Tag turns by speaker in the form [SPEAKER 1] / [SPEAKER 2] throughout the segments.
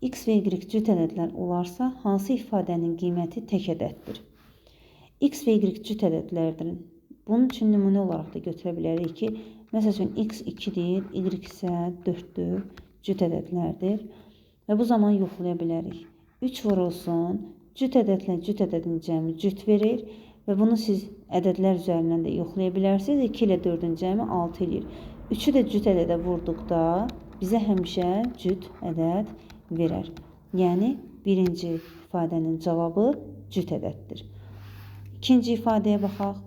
[SPEAKER 1] x və y cüt ədədlər olarsa, hansı ifadənin qiyməti tək ədəddir? X və y cüt ədədlərdir. Bunun üçün nümunə olaraq da götürə bilərik ki, məsəl üçün x 2-dir, y isə 4-dür, cüt ədədlərdir. Və bu zaman yoxlaya bilərik. 3 vurulsun, cüt ədədlə cüt ədədin cəmi cüt verir və bunu siz ədədlər üzərindən də yoxlaya bilərsiniz. 2 ilə 4-ün cəmi 6 edir. 3-ü də cüt ədədə vurduqda bizə həmişə cüt ədəd verər. Yəni, birinci ifadənin cavabı cüt ədəddir. İkinci ifadəyə baxaq.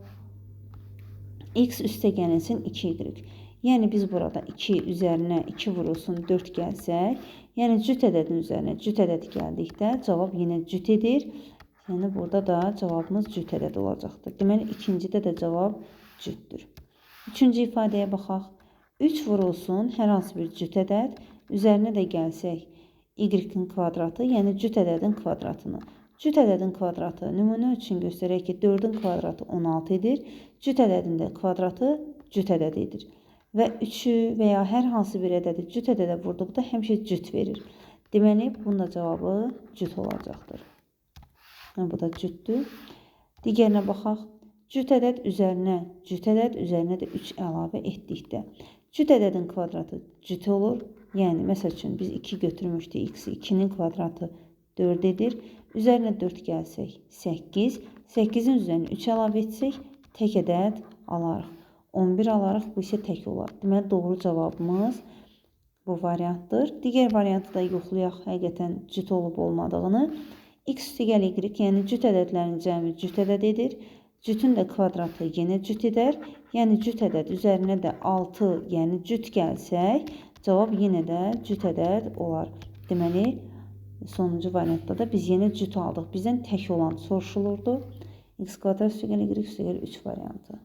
[SPEAKER 1] X üstə gəlsin 2y. Yəni, biz burada 2 üzərinə 2 vurulsun 4 gəlsək, yəni cüt ədədin üzərinə cüt ədəd gəldikdə cavab yenə cüt edir. Yəni, burada da cavabımız cüt ədəd olacaqdır. Deməli, ikincidə də cavab cütdür. Üçüncü ifadəyə baxaq. 3 vurulsun hər hansı bir cüt ədəd, üzərinə də gəlsək y-in kvadratı, yəni cüt ədədin kvadratını. Cüt ədədin kvadratı nümunə üçün göstərək ki, 4-ün kvadratı 16 edir. Cüt ədədin də kvadratı cüt ədəd edir. Və 3-ü və ya hər hansı bir ədədi cüt ədədə vurduqda həmişə cüt verir. Deməli, bunun da cavabı cüt olacaqdır. Bu da cütdür. Digərinə baxaq. Cüt ədəd üzərinə də 3 əlavə etdikdə. Cüt ədədin kvadratı cüt olur. Yəni, məsəl üçün, biz 2 götürmüşdük x-i. 2-nin kvadratı 4 edir. Üzərinə 4 gəlsək 8. 8-in üzərinə 3 əlavə etsək, tək ədəd alarıq. 11 alarıq, bu isə tək olar. Deməli, doğru cavabımız bu variantdır. Digər variantı da yoxlayaq həqiqətən cüt olub olmadığını. X üstə gəl y, yəni cüt ədədlərin cəmi cüt ədəd edir. Cütün də kvadratı yenə cüt edər. Yəni, cüt ədəd üzərinə də 6, yəni cüt gəlsək, cavab yenə də cüt ədəd olar. Deməli, sonuncu variantda da biz yenə cüt aldıq. Bizdən tək olan soruşulurdu. X kvadrat üstə gəl y üstə gəl 3 variantı.